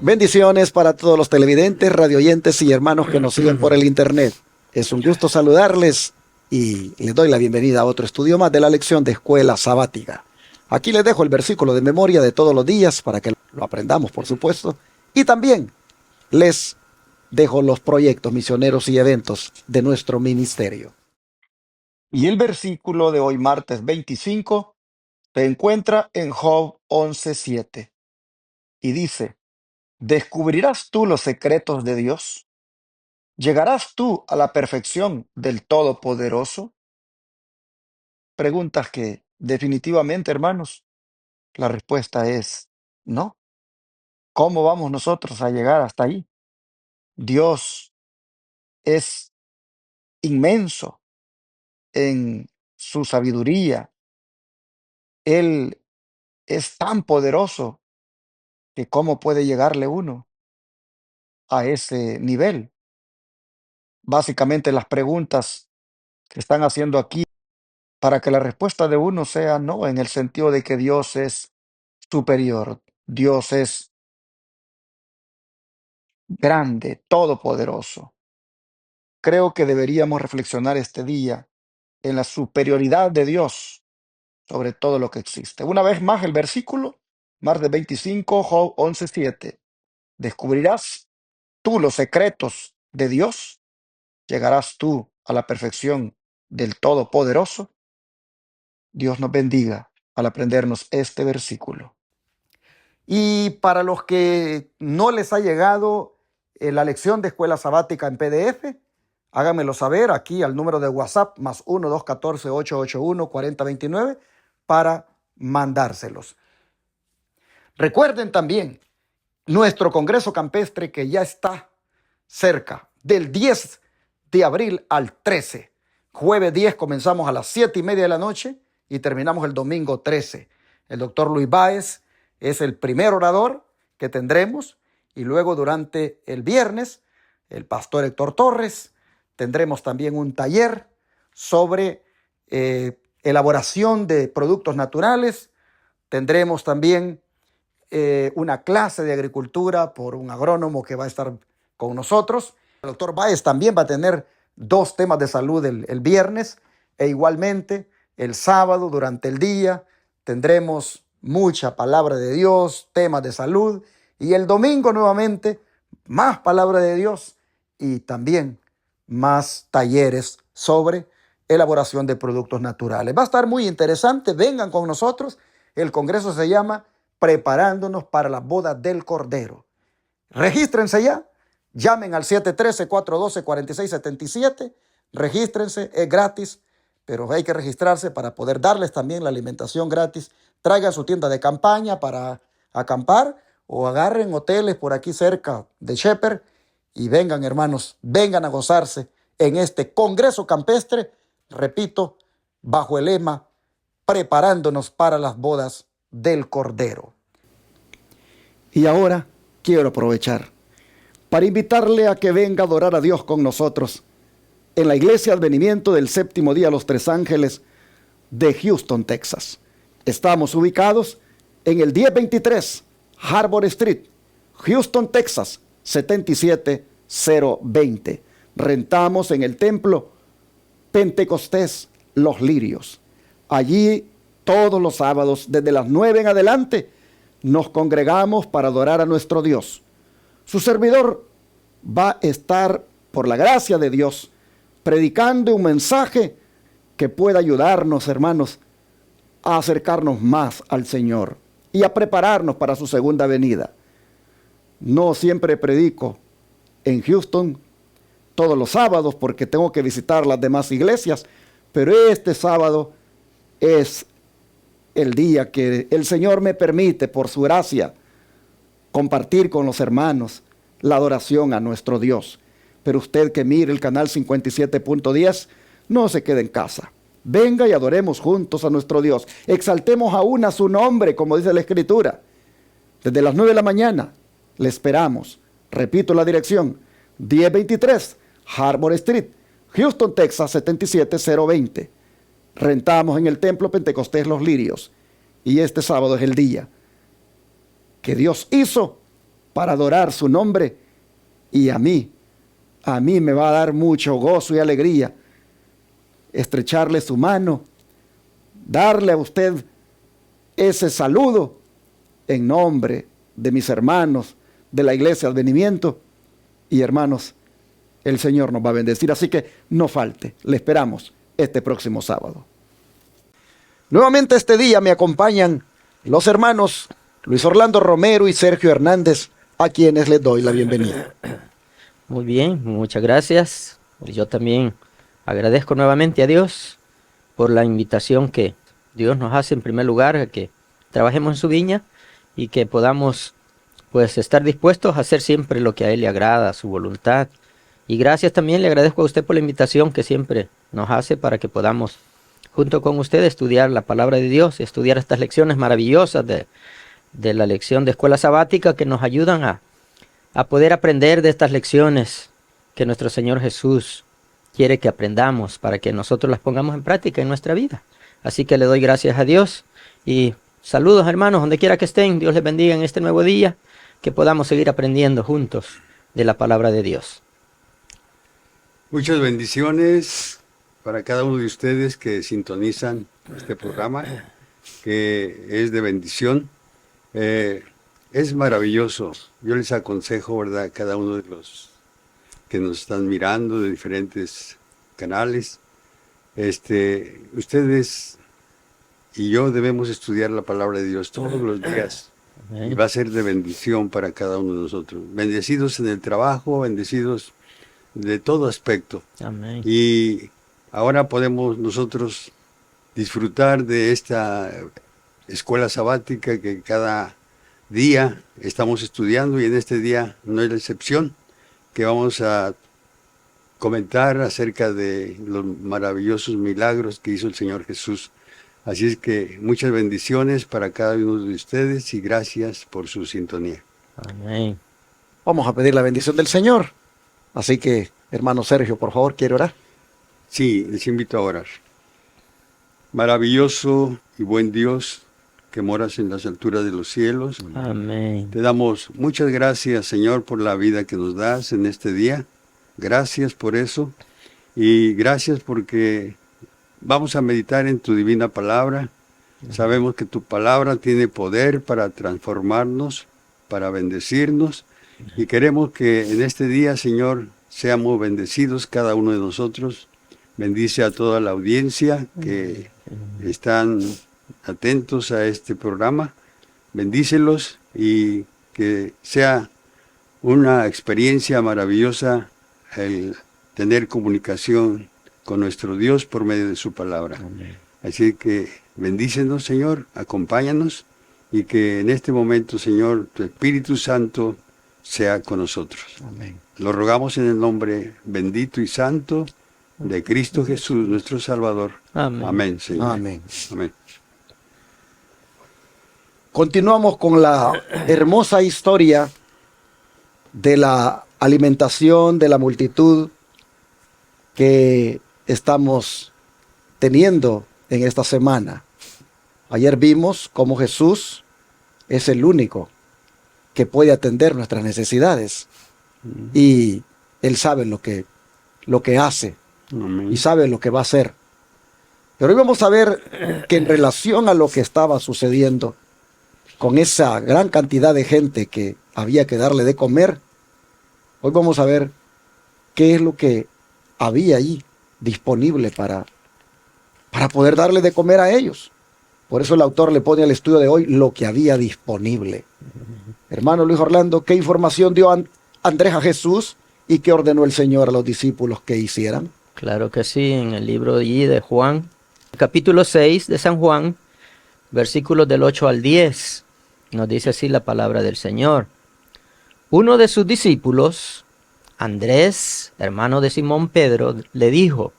Bendiciones para todos los televidentes, radioyentes y hermanos que nos siguen por el internet. Es un gusto saludarles y les doy la bienvenida a otro estudio más de la lección de Escuela Sabática. Aquí les dejo el versículo de memoria de todos los días para que lo aprendamos, por supuesto. Y también les dejo los proyectos misioneros y eventos de nuestro ministerio. Y el versículo de hoy, martes 25, se encuentra en Job 11:7 y dice: ¿Descubrirás tú los secretos de Dios? ¿Llegarás tú a la perfección del Todopoderoso? Preguntas que definitivamente, hermanos, la respuesta es no. ¿Cómo vamos nosotros a llegar hasta ahí? Dios es inmenso en su sabiduría. Él es tan poderoso que cómo puede llegarle uno a ese nivel. Básicamente las preguntas que están haciendo aquí para que la respuesta de uno sea no, en el sentido de que Dios es superior, Dios es grande, todopoderoso. Creo que deberíamos reflexionar este día en la superioridad de Dios sobre todo lo que existe. Una vez más, el versículo, martes 25, Job 11:7. ¿Descubrirás tú los secretos de Dios? ¿Llegarás tú a la perfección del Todopoderoso? Dios nos bendiga al aprendernos este versículo. Y para los que no les ha llegado la lección de Escuela Sabática en PDF, háganmelo saber aquí al número de WhatsApp +1 214 881 4029 para mandárselos. Recuerden también nuestro Congreso Campestre que ya está cerca, del 10 de abril al 13. Jueves 10 comenzamos a las 7:30 de la noche y terminamos el domingo 13. El doctor Luis Báez es el primer orador que tendremos y luego durante el viernes el pastor Héctor Torres tendremos también un taller sobre elaboración de productos naturales. Tendremos también una clase de agricultura por un agrónomo que va a estar con nosotros. El doctor Báez también va a tener 2 temas de salud el viernes e igualmente el sábado durante el día tendremos mucha palabra de Dios, temas de salud y el domingo nuevamente más palabra de Dios y también más talleres sobre elaboración de productos naturales. Va a estar muy interesante, vengan con nosotros. El congreso se llama Preparándonos para la boda del Cordero. Regístrense ya, llamen al 713-412-4677, regístrense, es gratis, pero hay que registrarse para poder darles también la alimentación gratis. Traigan su tienda de campaña para acampar o agarren hoteles por aquí cerca de Shepherd y vengan, hermanos, vengan a gozarse en este Congreso Campestre, repito, bajo el lema Preparándonos para las bodas del Cordero. Y ahora quiero aprovechar para invitarle a que venga a adorar a Dios con nosotros en la Iglesia Advenimiento del Séptimo Día Los Tres Ángeles de Houston, Texas. Estamos ubicados en el 1023 Harbor Street, Houston, Texas, 77020. Rentamos en el templo Pentecostés Los Lirios. Allí todos los sábados, desde las 9 en adelante, nos congregamos para adorar a nuestro Dios. Su servidor va a estar, por la gracia de Dios, predicando un mensaje que pueda ayudarnos, hermanos, a acercarnos más al Señor y a prepararnos para su segunda venida. No siempre predico en Houston todos los sábados porque tengo que visitar las demás iglesias, pero este sábado es el día que el Señor me permite, por su gracia, compartir con los hermanos la adoración a nuestro Dios. Pero usted que mire el canal 57.10, no se quede en casa. Venga y adoremos juntos a nuestro Dios. Exaltemos aún a su nombre, como dice la Escritura. Desde las 9 de la mañana le esperamos. Repito la dirección: 1023 Harbor Street, Houston, Texas, 77020. Rentamos en el templo Pentecostés Los Lirios. Y este sábado es el día que Dios hizo para adorar su nombre. Y a mí me va a dar mucho gozo y alegría estrecharle su mano, darle a usted ese saludo en nombre de mis hermanos de la Iglesia Advenimiento. Y hermanos, el Señor nos va a bendecir, así que no falte, le esperamos este próximo sábado. Nuevamente este día me acompañan los hermanos Luis Orlando Romero y Sergio Hernández, a quienes les doy la bienvenida. Muy bien, muchas gracias. Yo también agradezco nuevamente a Dios por la invitación que Dios nos hace en primer lugar a que trabajemos en su viña y que podamos pues estar dispuestos a hacer siempre lo que a Él le agrada, su voluntad. Y gracias también, le agradezco a usted por la invitación que siempre nos hace para que podamos junto con usted estudiar la palabra de Dios, estudiar estas lecciones maravillosas de la lección de escuela sabática que nos ayudan a poder aprender de estas lecciones que nuestro Señor Jesús quiere que aprendamos para que nosotros las pongamos en práctica en nuestra vida. Así que le doy gracias a Dios y saludos, hermanos, donde quiera que estén. Dios les bendiga en este nuevo día, que podamos seguir aprendiendo juntos de la palabra de Dios. Muchas bendiciones para cada uno de ustedes que sintonizan este programa, que es de bendición. Es maravilloso. Yo les aconsejo, ¿verdad?, cada uno de los que nos están mirando de diferentes canales, ustedes y yo debemos estudiar la palabra de Dios todos los días. Y va a ser de bendición para cada uno de nosotros. Bendecidos en el trabajo, bendecidos de todo aspecto. Amén. Y ahora podemos nosotros disfrutar de esta escuela sabática que cada día estamos estudiando, y en este día no es la excepción, que vamos a comentar acerca de los maravillosos milagros que hizo el Señor Jesús. Así es que muchas bendiciones para cada uno de ustedes y gracias por su sintonía. Amén. Vamos a pedir la bendición del Señor. Así que, hermano Sergio, por favor, ¿quiere orar? Sí, les invito a orar. Maravilloso y buen Dios, que moras en las alturas de los cielos. Amén. Te damos muchas gracias, Señor, por la vida que nos das en este día. Gracias por eso. Y gracias porque vamos a meditar en tu divina palabra. Sabemos que tu palabra tiene poder para transformarnos, para bendecirnos. Y queremos que en este día, Señor, seamos bendecidos cada uno de nosotros. Bendice a toda la audiencia que están atentos a este programa. Bendícelos y que sea una experiencia maravillosa el tener comunicación con nuestro Dios por medio de su palabra. Amén. Así que bendícenos, Señor, acompáñanos, y que en este momento, Señor, tu Espíritu Santo sea con nosotros. Amén. Lo rogamos en el nombre bendito y santo de Cristo Jesús, nuestro Salvador. Amén. Amén, Señor. Amén. Amén. Continuamos con la hermosa historia de la alimentación de la multitud que estamos teniendo en esta semana. Ayer vimos cómo Jesús es el único que puede atender nuestras necesidades, y Él sabe lo que hace Amén. y sabe lo que va a hacer. Pero hoy vamos a ver que en relación a lo que estaba sucediendo con esa gran cantidad de gente que había que darle de comer, hoy vamos a ver qué es lo que había allí disponible para poder darle de comer a ellos. Por eso el autor le pone al estudio de hoy lo que había disponible. Hermano Luis Orlando, ¿qué información dio Andrés a Jesús y qué ordenó el Señor a los discípulos que hicieran? Claro que sí, en el libro de Juan, capítulo 6 de San Juan, versículos del 8 al 10, nos dice así la palabra del Señor. Uno de sus discípulos, Andrés, hermano de Simón Pedro, le dijo: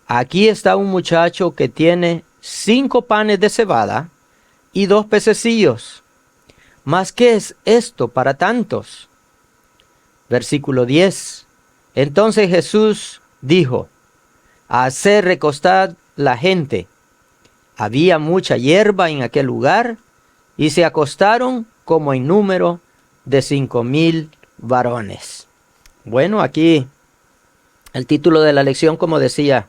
aquí está un muchacho que tiene 5 panes de cebada y 2 pececillos. ¿Mas qué es esto para tantos? Versículo 10. Entonces Jesús dijo: haced recostar la gente. Había mucha hierba en aquel lugar, y se acostaron como en número de 5,000 varones. Bueno, aquí el título de la lección, como decía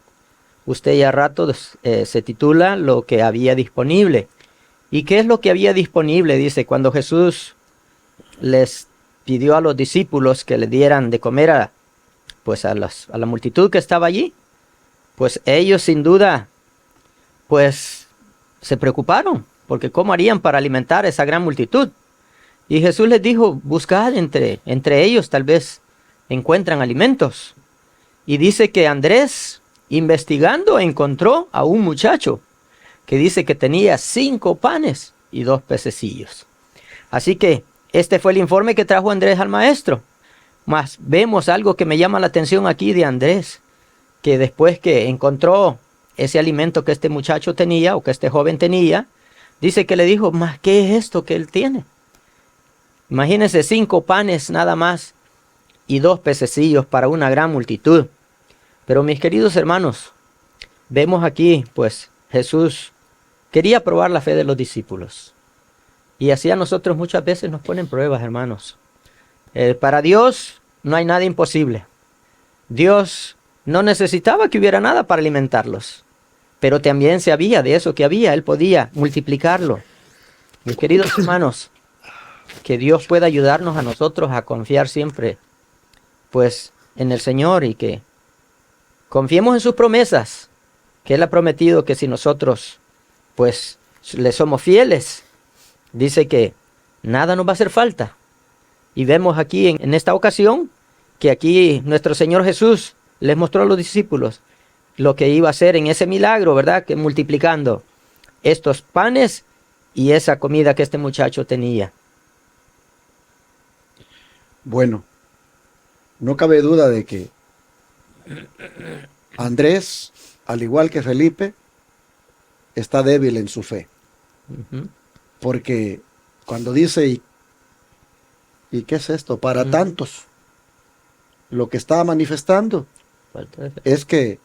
usted ya rato, se titula Lo que había disponible. ¿Y qué es lo que había disponible? Dice, cuando Jesús les pidió a los discípulos que le dieran de comer pues a la multitud que estaba allí, pues ellos sin duda pues se preocuparon, porque ¿cómo harían para alimentar a esa gran multitud? Y Jesús les dijo, buscad entre ellos, tal vez encuentran alimentos. Y dice que Andrés, investigando, encontró a un muchacho que dice que tenía 5 panes y 2 pececillos. Así que este fue el informe que trajo Andrés al maestro. Mas vemos algo que me llama la atención aquí de Andrés, que después que encontró ese alimento que este muchacho tenía o que este joven tenía, dice que le dijo, ¿mas qué es esto que él tiene? Imagínense 5 panes nada más y 2 pececillos para una gran multitud. Pero mis queridos hermanos, vemos aquí pues Jesús quería probar la fe de los discípulos. Y así a nosotros muchas veces nos ponen pruebas, hermanos. Para Dios no hay nada imposible. Dios no necesitaba que hubiera nada para alimentarlos. Pero también sabía de eso que había. Él podía multiplicarlo. Mis queridos hermanos, que Dios pueda ayudarnos a nosotros a confiar siempre, pues, en el Señor y que confiemos en sus promesas, que Él ha prometido que si nosotros, pues, le somos fieles, dice que nada nos va a hacer falta. Y vemos aquí en esta ocasión que aquí nuestro Señor Jesús les mostró a los discípulos lo que iba a hacer en ese milagro, ¿verdad? Que multiplicando estos panes y esa comida que este muchacho tenía. Bueno, no cabe duda de que Andrés, al igual que Felipe, está débil en su fe. Ujú. Porque cuando dice, ¿y qué es esto? Para tantos, lo que está manifestando Falta de fe. es que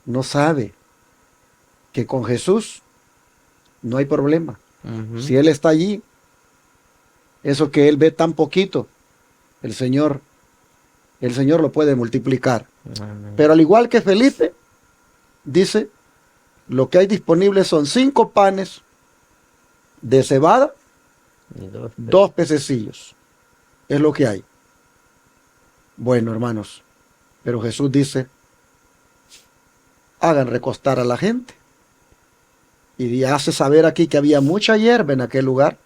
no sabe que con Jesús no hay problema. Ujú. Si Él está allí, eso que Él ve tan poquito, el Señor lo puede multiplicar. Amén. Pero al igual que Felipe, dice, lo que hay disponible son 5 panes de cebada, Y 2 2 pececillos. Es lo que hay. Bueno, hermanos, pero Jesús dice, hagan recostar a la gente. Y hace saber aquí que había mucha hierba en aquel lugar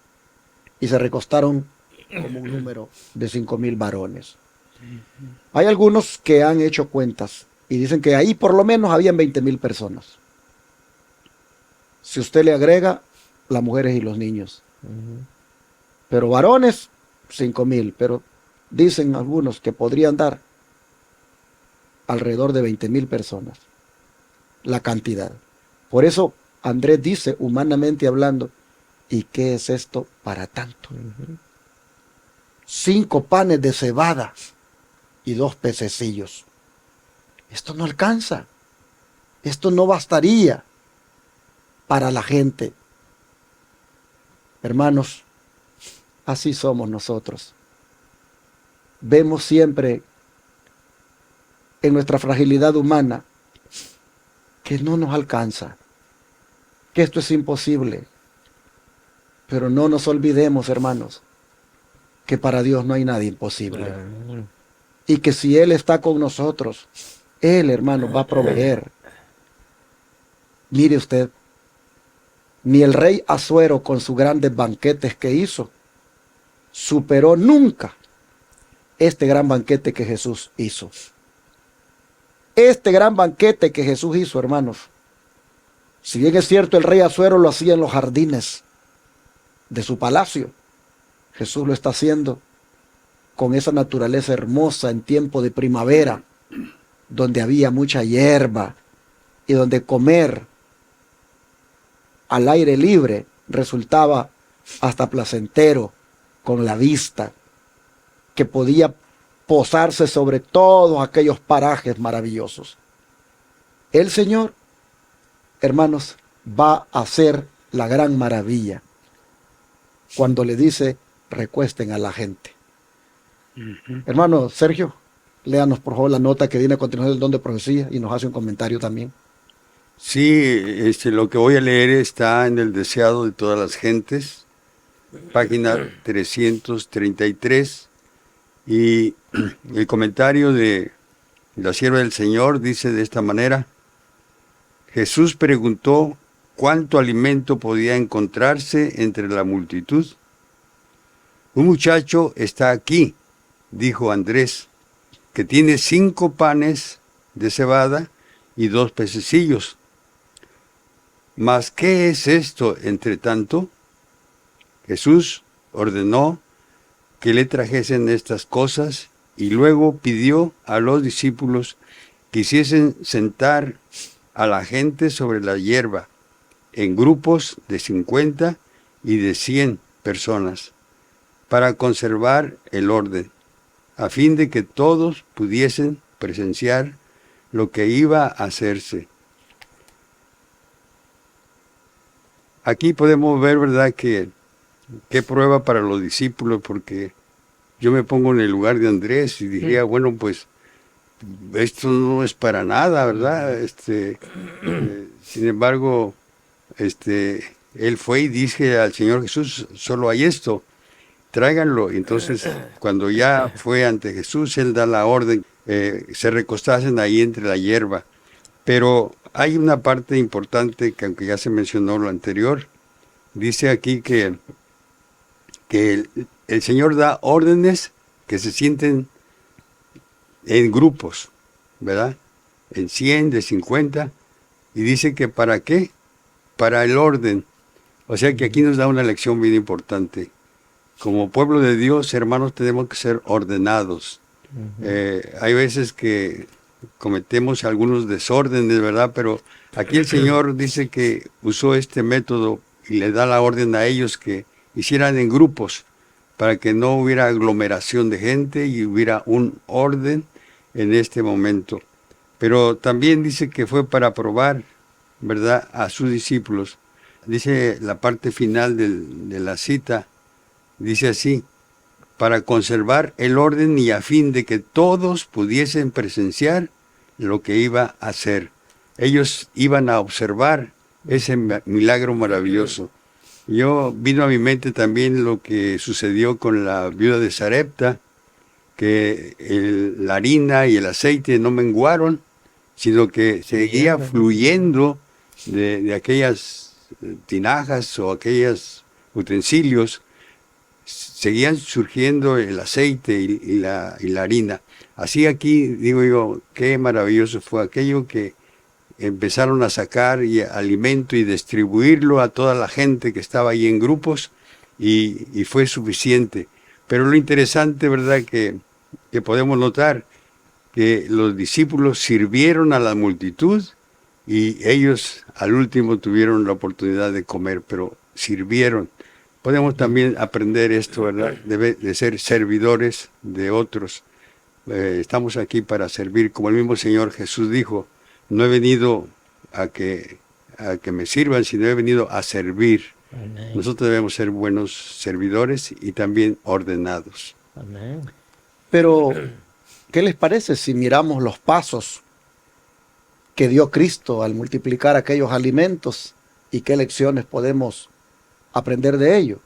y se recostaron como un número de 5,000 varones. Hay algunos que han hecho cuentas y dicen que ahí por lo menos habían 20,000 personas. Si usted le agrega las mujeres y los niños. Ujú. Pero varones, 5,000. Pero dicen algunos que podrían dar alrededor de 20,000 personas. La cantidad. Por eso Andrés dice, humanamente hablando, ¿y qué es esto para tanto? 5 panes de cebada y 2 pececillos. Esto no alcanza. Esto no bastaría para la gente. Hermanos, así somos nosotros. Vemos siempre en nuestra fragilidad humana que no nos alcanza, que esto es imposible. Pero no nos olvidemos, hermanos, que para Dios no hay nada imposible. Amén. Y que si Él está con nosotros, Él, hermano, va a proveer. Mire usted, ni el rey Asuero con sus grandes banquetes que hizo, superó nunca este gran banquete que Jesús hizo. Este gran banquete que Jesús hizo, hermanos, si bien es cierto el rey Asuero lo hacía en los jardines de su palacio, Jesús lo está haciendo con esa naturaleza hermosa en tiempo de primavera, donde había mucha hierba y donde comer al aire libre resultaba hasta placentero con la vista, que podía posarse sobre todos aquellos parajes maravillosos. El Señor, hermanos, va a hacer la gran maravilla cuando le dice, recuesten a la gente. Hermano Sergio, léanos por favor la nota que viene a continuación del don de profecía y nos hace un comentario también. Sí, lo que voy a leer está en el deseado de todas las gentes, página 333, y el comentario de la sierva del Señor dice de esta manera: Jesús preguntó cuánto alimento podía encontrarse entre la multitud. Un muchacho está aquí, dijo Andrés, que tiene 5 panes de cebada y 2 pececillos. ¿Mas qué es esto entre tanto? Jesús ordenó que le trajesen estas cosas y luego pidió a los discípulos que hiciesen sentar a la gente sobre la hierba, en grupos de 50 y de 100 personas, para conservar el orden, a fin de que todos pudiesen presenciar lo que iba a hacerse. Aquí podemos ver, ¿verdad?, que qué prueba para los discípulos, porque yo me pongo en el lugar de Andrés y diría, bueno, pues esto no es para nada, ¿verdad? Sin embargo, él fue y dice al Señor Jesús, solo hay esto, tráiganlo. Entonces, cuando ya fue ante Jesús, él da la orden, se recostasen ahí entre la hierba. Pero hay una parte importante que, aunque ya se mencionó lo anterior, dice aquí que el Señor da órdenes que se sienten en grupos, ¿verdad? En 100, de 50, y dice que ¿para qué? Para el orden. O sea que aquí nos da una lección bien importante. Como pueblo de Dios, hermanos, tenemos que ser ordenados. Hay veces que cometemos algunos desórdenes, ¿verdad? Pero aquí el Señor dice que usó este método y le da la orden a ellos que hicieran en grupos para que no hubiera aglomeración de gente y hubiera un orden en este momento. Pero también dice que fue para probar, ¿verdad?, a sus discípulos. Dice la parte final de la cita, dice así: para conservar el orden y a fin de que todos pudiesen presenciar lo que iba a hacer. Ellos iban a observar ese milagro maravilloso. Vino a mi mente también lo que sucedió con la viuda de Sarepta, que la harina y el aceite no menguaron, sino que seguía fluyendo de aquellas tinajas o aquellos utensilios, seguían surgiendo el aceite y la harina. Así aquí, digo yo, qué maravilloso fue aquello que empezaron a sacar alimento y distribuirlo a toda la gente que estaba ahí en grupos, y fue suficiente. Pero lo interesante, ¿verdad?, que podemos notar que los discípulos sirvieron a la multitud y ellos al último tuvieron la oportunidad de comer, pero sirvieron. Podemos también aprender esto, ¿verdad?, de ser servidores de otros. Estamos aquí para servir, como el mismo Señor Jesús dijo: no he venido a que me sirvan, sino he venido a servir. Amén. Nosotros debemos ser buenos servidores y también ordenados. Amén. Pero, ¿qué les parece si miramos los pasos que dio Cristo al multiplicar aquellos alimentos y qué lecciones podemos aprender de ello?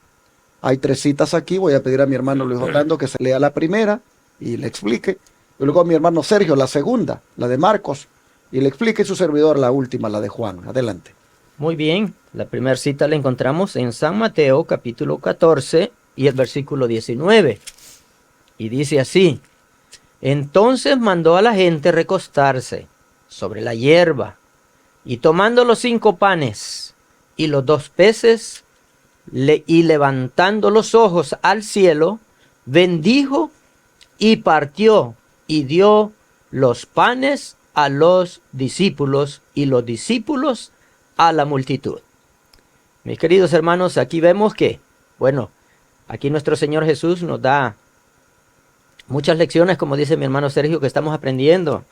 Hay 3 citas aquí. Voy a pedir a mi hermano Luis Orlando que se lea la primera y le explique. Y luego a mi hermano Sergio la segunda, la de Marcos, y le explique su servidor la última, la de Juan. Adelante. Muy bien, la primera cita la encontramos en San Mateo capítulo 14 y el versículo 19. Y dice así: entonces mandó a la gente recostarse sobre la hierba, y tomando los 5 panes y los 2 peces, y levantando los ojos al cielo, bendijo y partió y dio los panes a los discípulos y los discípulos a la multitud. Mis queridos hermanos, aquí vemos que, bueno, aquí nuestro Señor Jesús nos da muchas lecciones, como dice mi hermano Sergio, que estamos aprendiendo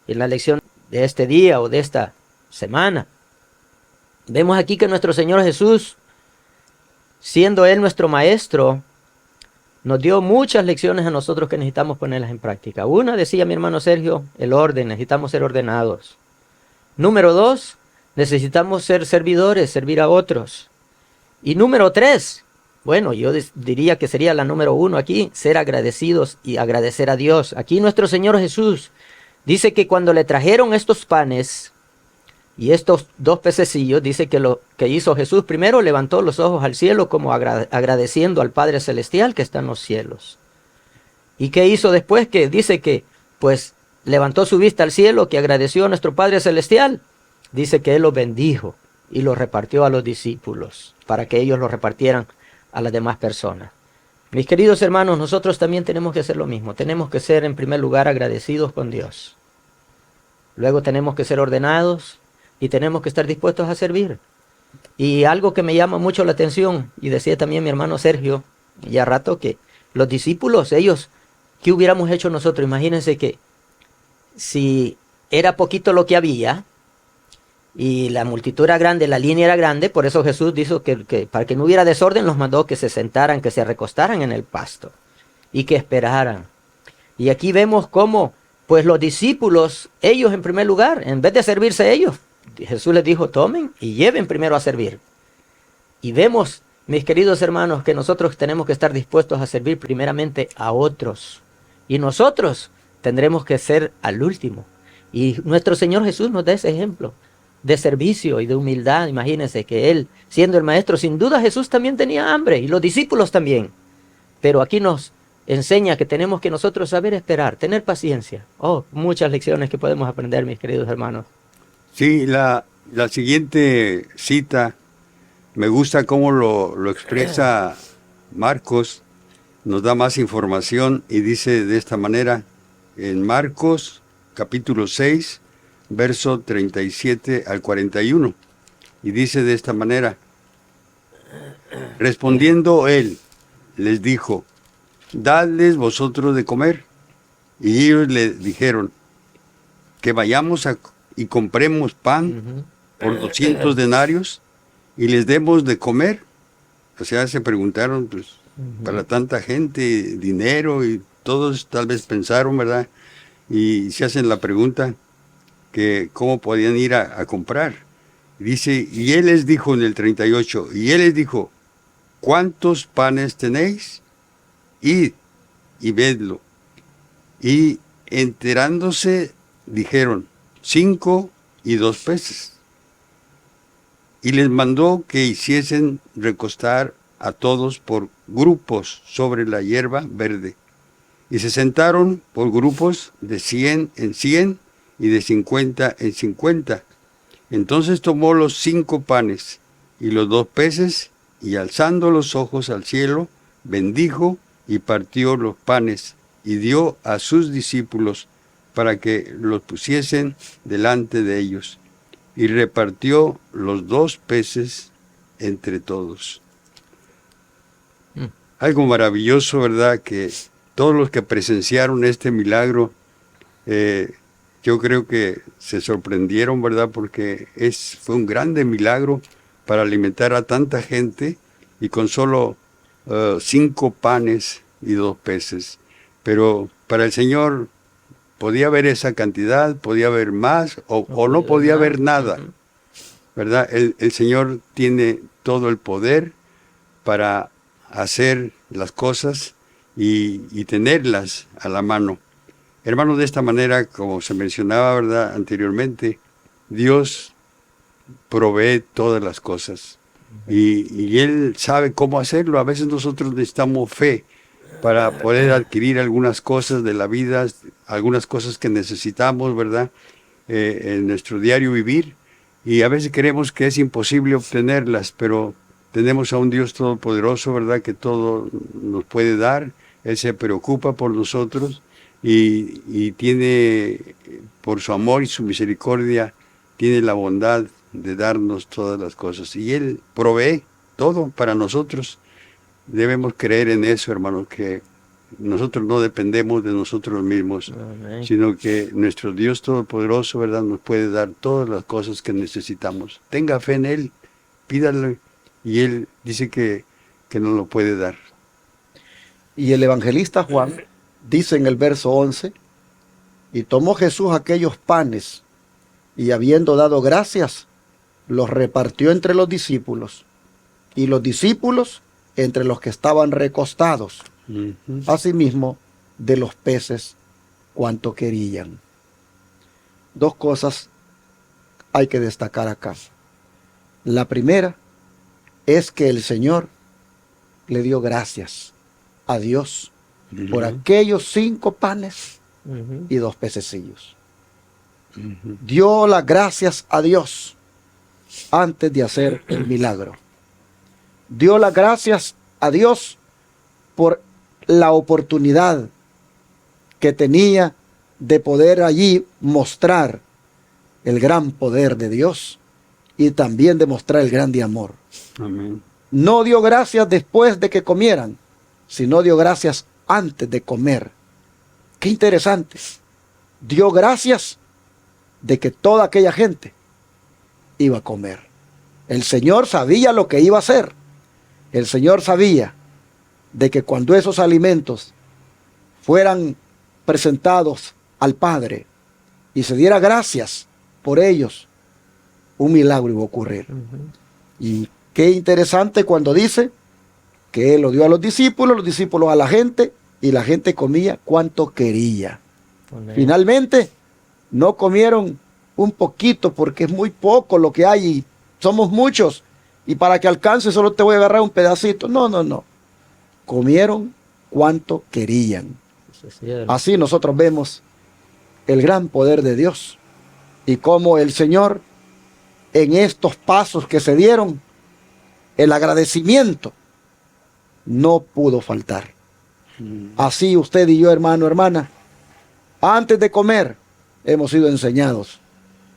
en la lección de este día o de esta semana. Vemos aquí que nuestro Señor Jesús, siendo Él nuestro Maestro, nos dio muchas lecciones a nosotros que necesitamos ponerlas en práctica. Una, decía mi hermano Sergio, el orden, necesitamos ser ordenados. Número 2, necesitamos ser servidores, servir a otros. Y número 3, bueno, yo diría que sería la número 1 aquí, ser agradecidos y agradecer a Dios. Aquí nuestro Señor Jesús dice que cuando le trajeron estos panes y estos 2 pececillos, dice que lo que hizo Jesús primero levantó los ojos al cielo como agradeciendo al Padre Celestial que está en los cielos. ¿Y qué hizo después? Que dice que pues levantó su vista al cielo, que agradeció a nuestro Padre Celestial. Dice que Él los bendijo y los repartió a los discípulos para que ellos los repartieran a las demás personas. Mis queridos hermanos, nosotros también tenemos que hacer lo mismo. Tenemos que ser en primer lugar agradecidos con Dios. Luego tenemos que ser ordenados y tenemos que estar dispuestos a servir. Y algo que me llama mucho la atención, y decía también mi hermano Sergio, ya rato, que los discípulos, ellos, ¿qué hubiéramos hecho nosotros? Imagínense que si era poquito lo que había y la multitud era grande, la línea era grande, por eso Jesús dijo que para que no hubiera desorden los mandó que se sentaran, que se recostaran en el pasto y que esperaran. Y aquí vemos cómo pues los discípulos, ellos en primer lugar, en vez de servirse ellos, Jesús les dijo, tomen y lleven primero a servir. Y vemos, mis queridos hermanos, que nosotros tenemos que estar dispuestos a servir primeramente a otros. Y nosotros tendremos que ser al último. Y nuestro Señor Jesús nos da ese ejemplo de servicio y de humildad. Imagínense que Él, siendo el Maestro, sin duda Jesús también tenía hambre y los discípulos también. Pero aquí nos enseña que tenemos que nosotros saber esperar, tener paciencia. Oh, muchas lecciones que podemos aprender, mis queridos hermanos. Sí, la siguiente cita, me gusta cómo lo expresa Marcos, nos da más información y dice de esta manera, en Marcos capítulo 6, verso 37 al 41, y dice de esta manera, respondiendo él, les dijo, dadles vosotros de comer. Y ellos le dijeron, que vayamos y compremos pan por 200 denarios y les demos de comer. O sea, se preguntaron, pues, para tanta gente, dinero, y todos tal vez pensaron, ¿verdad? Y se hacen la pregunta, que cómo podían ir a comprar. Dice, y él les dijo en el 38, y él les dijo, ¿cuántos panes tenéis? Id y vedlo. Y enterándose, dijeron, 5 y 2 peces. Y les mandó que hiciesen recostar a todos por grupos sobre la hierba verde. Y se sentaron por grupos de 100 en 100 y de 50 en 50. Entonces tomó los 5 panes y los 2 peces, y alzando los ojos al cielo, bendijo y partió los panes, y dio a sus discípulos para que los pusiesen delante de ellos. Y repartió los 2 peces entre todos. Algo maravilloso, ¿verdad? Que todos los que presenciaron este milagro, yo creo que se sorprendieron, ¿verdad? Porque fue un grande milagro para alimentar a tanta gente y con solo 5 panes y 2 peces. Pero para el Señor podía haber esa cantidad, podía haber más o no podía haber nada, ¿verdad? El Señor tiene todo el poder para hacer las cosas y tenerlas a la mano. Hermanos, de esta manera, como se mencionaba, ¿verdad?, anteriormente, Dios provee todas las cosas y Él sabe cómo hacerlo. A veces nosotros necesitamos fe para poder adquirir algunas cosas de la vida, algunas cosas que necesitamos, ¿verdad?, en nuestro diario vivir, y a veces creemos que es imposible obtenerlas, pero tenemos a un Dios todopoderoso, ¿verdad?, que todo nos puede dar. Él se preocupa por nosotros y tiene, por su amor y su misericordia, tiene la bondad de darnos todas las cosas. Y Él provee todo para nosotros. Debemos creer en eso, hermanos, que nosotros no dependemos de nosotros mismos, Amén. sino que nuestro Dios todopoderoso, ¿verdad?, nos puede dar todas las cosas que necesitamos. Tenga fe en Él, pídale, y Él dice que nos lo puede dar. Y el evangelista Juan dice en el verso 11, y tomó Jesús aquellos panes, y habiendo dado gracias, los repartió entre los discípulos, y los discípulos entre los que estaban recostados, Ujú. asimismo de los peces cuanto querían. Dos cosas hay que destacar acá. La primera es que el Señor le dio gracias a Dios por aquellos 5 panes Ujú. y 2 pececillos. Dio las gracias a Dios antes de hacer el milagro. Dio las gracias a Dios por la oportunidad que tenía de poder allí mostrar el gran poder de Dios y también demostrar el grande amor. Amén. No dio gracias después de que comieran, sino dio gracias antes de comer. Qué interesante. Dio gracias de que toda aquella gente iba a comer. El Señor sabía lo que iba a hacer. El Señor sabía de que cuando esos alimentos fueran presentados al Padre y se diera gracias por ellos, un milagro iba a ocurrir. Y qué interesante cuando dice que Él lo dio a los discípulos a la gente, y la gente comía cuanto quería. Amén. Finalmente, no comieron un poquito porque es muy poco lo que hay y somos muchos. Y para que alcance solo te voy a agarrar un pedacito. No, no, no. Comieron cuanto querían. Eso es cierto. Así nosotros vemos el gran poder de Dios y cómo el Señor en estos pasos que se dieron, el agradecimiento no pudo faltar. Así usted y yo, hermano, hermana, antes de comer hemos sido enseñados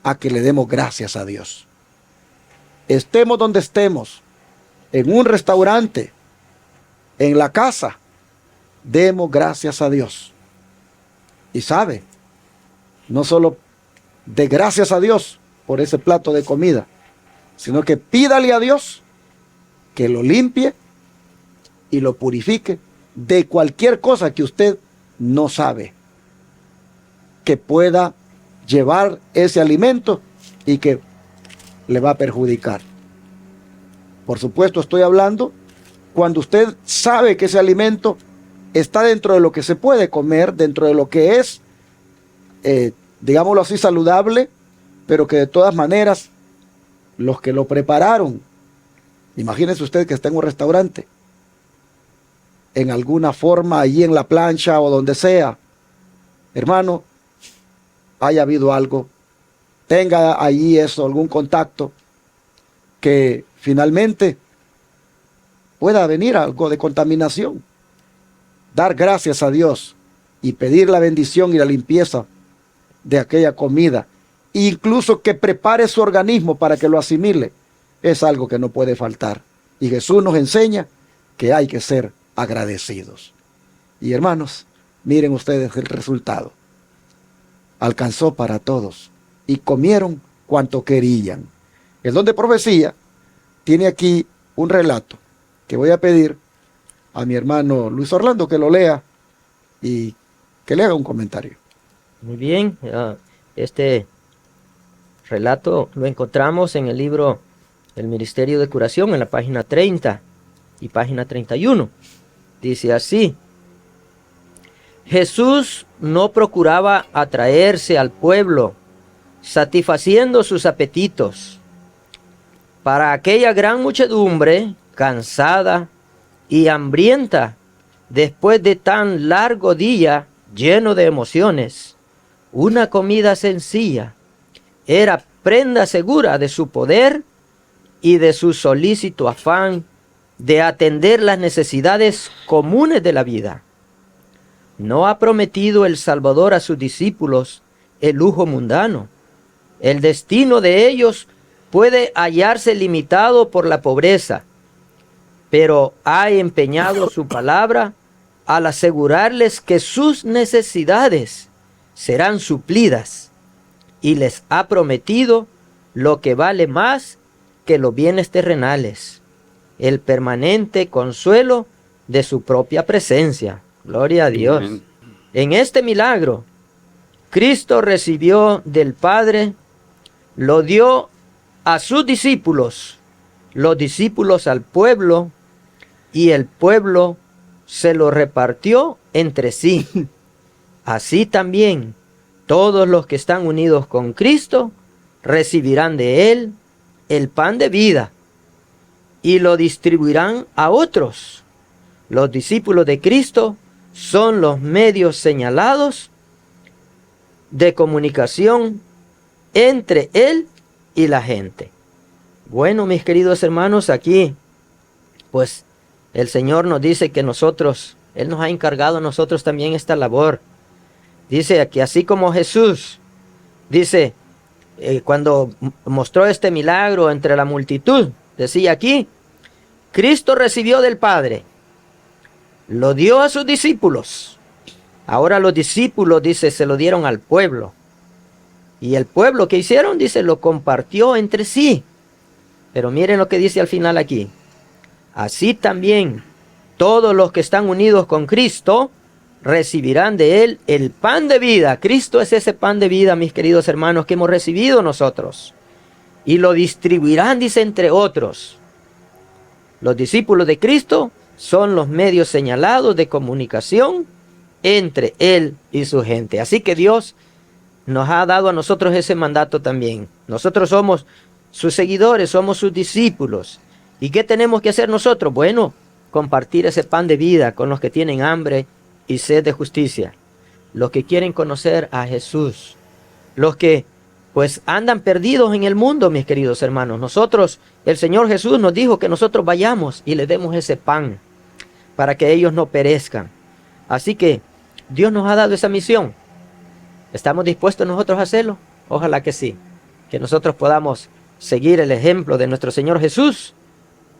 a que le demos gracias a Dios. Estemos donde estemos, en un restaurante, en la casa, demos gracias a Dios. Y sabe, no solo de gracias a Dios por ese plato de comida, sino que pídale a Dios que lo limpie y lo purifique de cualquier cosa que usted no sabe que pueda llevar ese alimento y que le va a perjudicar. Por supuesto, estoy hablando cuando usted sabe que ese alimento está dentro de lo que se puede comer, dentro de lo que es, digámoslo así, saludable, pero que de todas maneras los que lo prepararon, imagínese usted que está en un restaurante, en alguna forma allí en la plancha o donde sea, hermano, haya habido algo, tenga allí eso, algún contacto, que finalmente pueda venir algo de contaminación. Dar gracias a Dios y pedir la bendición y la limpieza de aquella comida, incluso que prepare su organismo para que lo asimile, es algo que no puede faltar. Y Jesús nos enseña que hay que ser agradecidos. Y hermanos, miren ustedes el resultado. Alcanzó para todos y comieron cuanto querían. El don de profecía tiene aquí un relato que voy a pedir a mi hermano Luis Orlando que lo lea y que le haga un comentario. Muy bien. Este relato lo encontramos en el libro El Ministerio de Curación, en la página 30 y página 31. Dice así: Jesús no procuraba atraerse al pueblo, satisfaciendo sus apetitos. Para aquella gran muchedumbre, cansada y hambrienta, después de tan largo día lleno de emociones, una comida sencilla era prenda segura de su poder y de su solícito afán de atender las necesidades comunes de la vida. No ha prometido el Salvador a sus discípulos el lujo mundano. El destino de ellos puede hallarse limitado por la pobreza, pero ha empeñado su palabra al asegurarles que sus necesidades serán suplidas, y les ha prometido lo que vale más que los bienes terrenales: el permanente consuelo de su propia presencia. Gloria a Dios. Amén. En este milagro, Cristo recibió del Padre, lo dio a sus discípulos, los discípulos al pueblo, y el pueblo se lo repartió entre sí. Así también, todos los que están unidos con Cristo recibirán de Él el pan de vida y lo distribuirán a otros. Los discípulos de Cristo son los medios señalados de comunicación entre Él y la gente. Bueno, mis queridos hermanos, aquí, pues, el Señor nos dice que nosotros, Él nos ha encargado a nosotros también esta labor. Dice que así como Jesús, dice, cuando mostró este milagro entre la multitud, decía aquí, Cristo recibió del Padre, lo dio a sus discípulos. Ahora los discípulos, dice, se lo dieron al pueblo. Y el pueblo, ¿qué hicieron? Dice, lo compartió entre sí. Pero miren lo que dice al final aquí. Así también, todos los que están unidos con Cristo recibirán de Él el pan de vida. Cristo es ese pan de vida, mis queridos hermanos, que hemos recibido nosotros. Y lo distribuirán, dice, entre otros. Los discípulos de Cristo son los medios señalados de comunicación entre Él y su gente. Así que Dios nos ha dado a nosotros ese mandato también. Nosotros somos sus seguidores, somos sus discípulos. ¿Y qué tenemos que hacer nosotros? Bueno, compartir ese pan de vida con los que tienen hambre y sed de justicia. Los que quieren conocer a Jesús. Los que pues andan perdidos en el mundo, mis queridos hermanos. Nosotros, el Señor Jesús nos dijo que nosotros vayamos y les demos ese pan para que ellos no perezcan. Así que Dios nos ha dado esa misión. ¿Estamos dispuestos nosotros a hacerlo? Ojalá que sí. Que nosotros podamos seguir el ejemplo de nuestro Señor Jesús,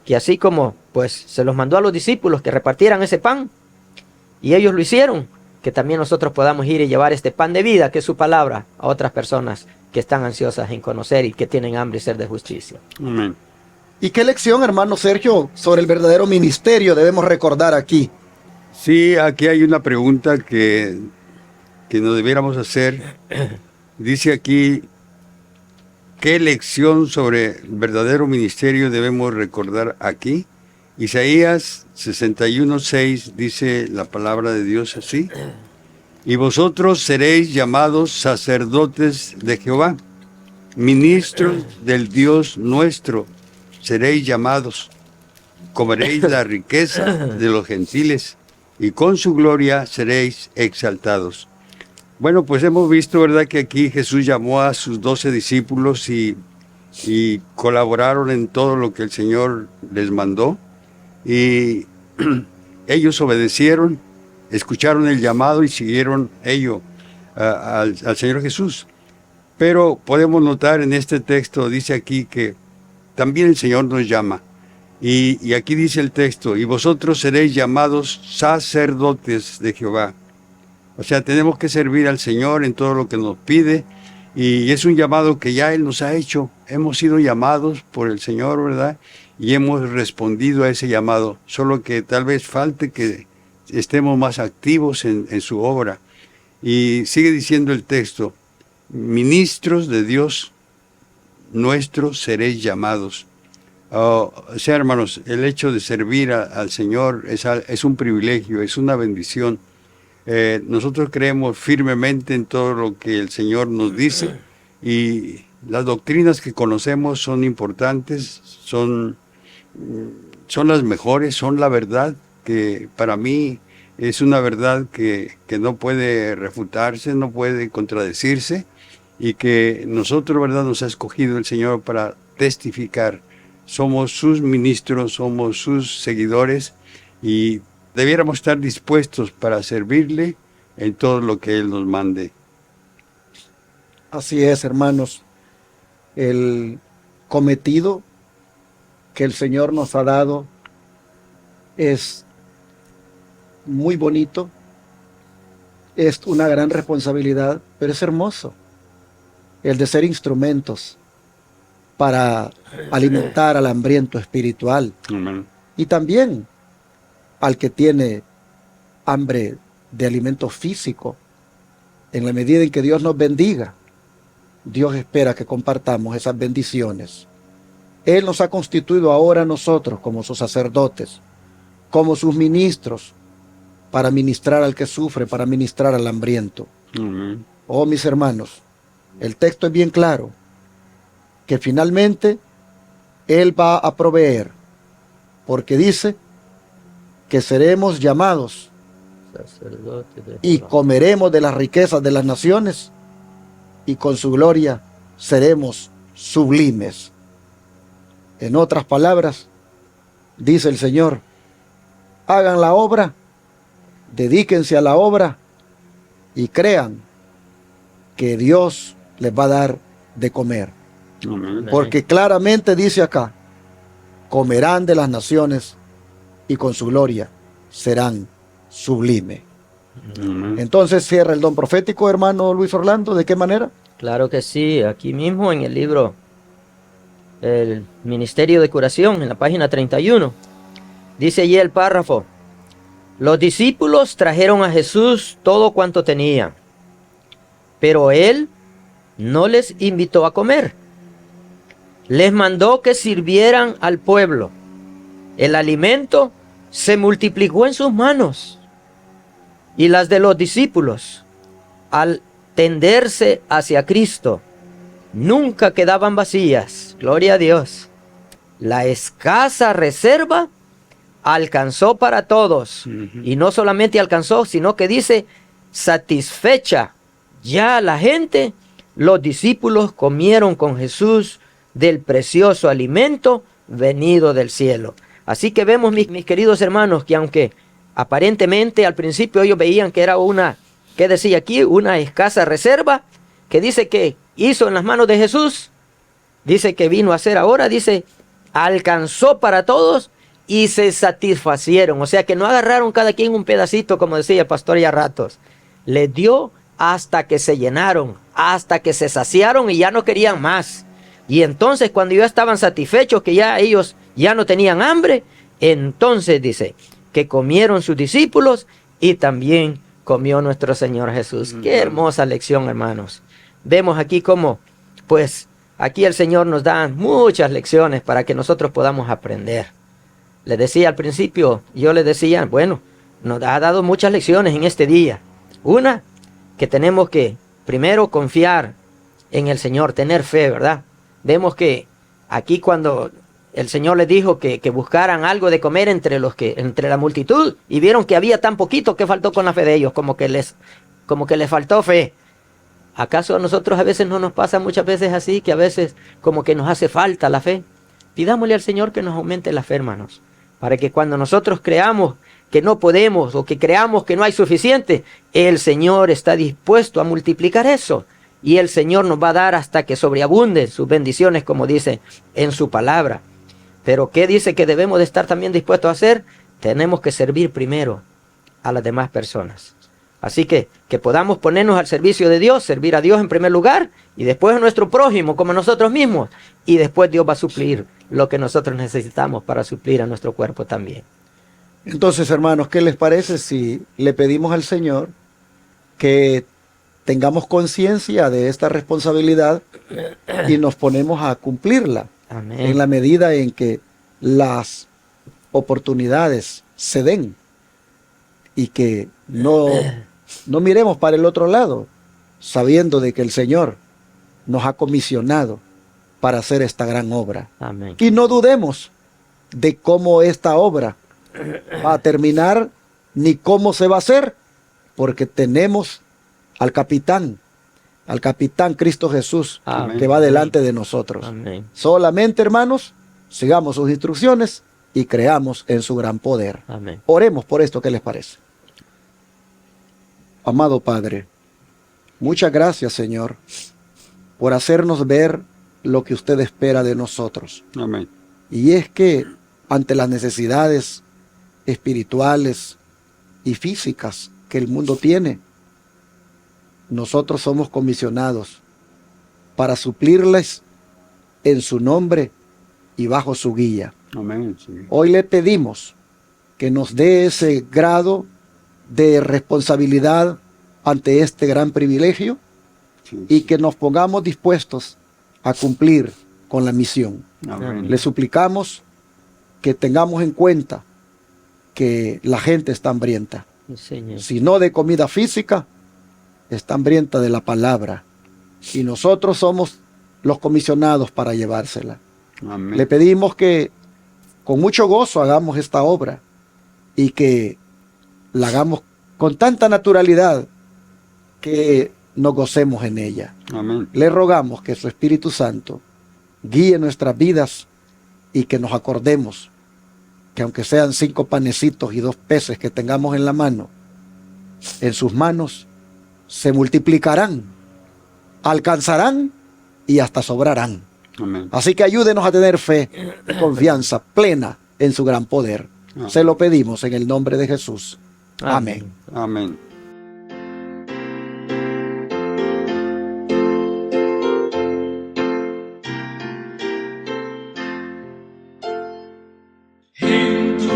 que así como pues se los mandó a los discípulos que repartieran ese pan, y ellos lo hicieron, que también nosotros podamos ir y llevar este pan de vida, que es su palabra, a otras personas que están ansiosas en conocer y que tienen hambre y sed de justicia. Amén. ¿Y qué lección, hermano Sergio, sobre el verdadero ministerio debemos recordar aquí? Sí, aquí hay una pregunta que nos debiéramos hacer. Dice aquí, ¿qué lección sobre el verdadero ministerio debemos recordar aquí? Isaías 61:6 dice la palabra de Dios así: y vosotros seréis llamados sacerdotes de Jehová, ministros del Dios nuestro, seréis llamados, comeréis la riqueza de los gentiles, y con su gloria seréis exaltados. Bueno, pues hemos visto, ¿verdad?, que aquí Jesús llamó a sus 12 discípulos y colaboraron en todo lo que el Señor les mandó. Y ellos obedecieron, escucharon el llamado y siguieron al Señor Jesús. Pero podemos notar en este texto, dice aquí que también el Señor nos llama. Y aquí dice el texto, y vosotros seréis llamados sacerdotes de Jehová. O sea, tenemos que servir al Señor en todo lo que nos pide, y es un llamado que ya Él nos ha hecho. Hemos sido llamados por el Señor, ¿verdad? Y hemos respondido a ese llamado, solo que tal vez falte que estemos más activos en su obra. Y sigue diciendo el texto, ministros de Dios nuestros seréis llamados. O sea, hermanos, el hecho de servir al Señor es un privilegio, es una bendición. Nosotros creemos firmemente en todo lo que el Señor nos dice, y las doctrinas que conocemos son importantes, son las mejores, son la verdad, que para mí es una verdad que no puede refutarse, no puede contradecirse, y que nosotros, ¿verdad?, nos ha escogido el Señor para testificar. Somos sus ministros, somos sus seguidores, y debiéramos estar dispuestos para servirle en todo lo que Él nos mande. Así es, hermanos. El cometido que el Señor nos ha dado es muy bonito, es una gran responsabilidad, pero es hermoso el de ser instrumentos para alimentar al hambriento espiritual Amén. y también al que tiene hambre de alimento físico. En la medida en que Dios nos bendiga, Dios espera que compartamos esas bendiciones. Él nos ha constituido ahora a nosotros como sus sacerdotes, como sus ministros, para ministrar al que sufre, para ministrar al hambriento. Amén. Oh, mis hermanos, el texto es bien claro, que finalmente Él va a proveer, porque dice que seremos llamados Sacerdote de y Jehová. comeremos de las riquezas de las naciones, y con su gloria seremos sublimes. En otras palabras, dice el Señor, hagan la obra, dedíquense a la obra y crean que Dios les va a dar de comer. Amén. Porque claramente dice acá, comerán de las naciones y con su gloria serán sublimes. Amén. Entonces cierra el don profético, hermano Luis Orlando. ¿De qué manera? Claro que sí, aquí mismo en el libro El Ministerio de Curación, en la página 31, dice allí el párrafo: los discípulos trajeron a Jesús todo cuanto tenían, pero Él no les invitó a comer. Les mandó que sirvieran al pueblo. El alimento se multiplicó en sus manos, y las de los discípulos, al tenderse hacia Cristo, nunca quedaban vacías. Gloria a Dios. La escasa reserva alcanzó para todos. Y no solamente alcanzó, sino que dice, satisfecha ya la gente, los discípulos comieron con Jesús del precioso alimento venido del cielo. Así que vemos, mis queridos hermanos, que aunque aparentemente al principio ellos veían que era una, ¿qué decía aquí? Una escasa reserva, que dice que hizo en las manos de Jesús, dice que vino a hacer ahora, dice, alcanzó para todos y se satisfacieron. O sea que no agarraron cada quien un pedacito, como decía el pastor ya ratos. Les dio hasta que se llenaron, hasta que se saciaron y ya no querían más. Y entonces cuando ya estaban satisfechos, que ya ellos ya no tenían hambre, entonces dice que comieron sus discípulos y también comió nuestro Señor Jesús. Qué hermosa lección, hermanos. Vemos aquí cómo, pues, aquí el Señor nos da muchas lecciones para que nosotros podamos aprender. Le decía al principio, yo le decía, bueno, nos ha dado muchas lecciones en este día. Una, que tenemos que primero confiar en el Señor, tener fe, ¿verdad? Vemos que aquí cuando el Señor les dijo que buscaran algo de comer entre la multitud, y vieron que había tan poquito, que faltó con la fe de ellos, como que les faltó fe. ¿Acaso a nosotros a veces no nos pasa muchas veces así, que a veces como que nos hace falta la fe? Pidámosle al Señor que nos aumente la fe, hermanos, para que cuando nosotros creamos que no podemos o que creamos que no hay suficiente, el Señor está dispuesto a multiplicar eso. Y el Señor nos va a dar hasta que sobreabunden sus bendiciones, como dice en su palabra. Pero ¿qué dice que debemos de estar también dispuestos a hacer? Tenemos que servir primero a las demás personas. Así que podamos ponernos al servicio de Dios, servir a Dios en primer lugar, y después a nuestro prójimo como a nosotros mismos. Y después Dios va a suplir lo que nosotros necesitamos para suplir a nuestro cuerpo también. Entonces, hermanos, ¿qué les parece si le pedimos al Señor que tengamos conciencia de esta responsabilidad y nos ponemos a cumplirla? Amén. En la medida en que las oportunidades se den, y que no miremos para el otro lado, sabiendo de que el Señor nos ha comisionado para hacer esta gran obra. Amén. Y no dudemos de cómo esta obra va a terminar, ni cómo se va a hacer, porque tenemos al capitán Cristo Jesús, Amén. que va delante de nosotros. Amén. Solamente, hermanos, sigamos sus instrucciones y creamos en su gran poder. Amén. Oremos por esto, ¿qué les parece? Amado Padre, muchas gracias, Señor, por hacernos ver lo que usted espera de nosotros. Amén. Y es que ante las necesidades espirituales y físicas que el mundo tiene, nosotros somos comisionados para suplirles en su nombre y bajo su guía. Amén. Sí. Hoy le pedimos que nos dé ese grado de responsabilidad ante este gran privilegio Sí. y que nos pongamos dispuestos a cumplir con la misión. Amén. Le suplicamos que tengamos en cuenta que la gente está hambrienta, Sí, Señor. si no de comida física, está hambrienta de la palabra, y nosotros somos los comisionados para llevársela. Amén. Le pedimos que con mucho gozo hagamos esta obra y que la hagamos con tanta naturalidad que nos gocemos en ella. Amén. Le rogamos que su Espíritu Santo guíe nuestras vidas y que nos acordemos que aunque sean 5 panecitos y 2 peces que tengamos en la mano, en sus manos se multiplicarán, alcanzarán y hasta sobrarán. Amén. Así que ayúdenos a tener fe y confianza plena en su gran poder. Amén. Se lo pedimos en el nombre de Jesús. Amén. Amén. En tu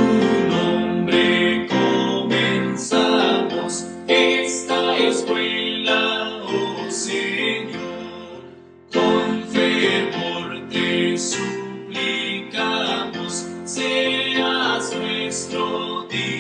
nombre comenzamos esta escuela, oh Señor. Con fervor te suplicamos, seas nuestro Dios.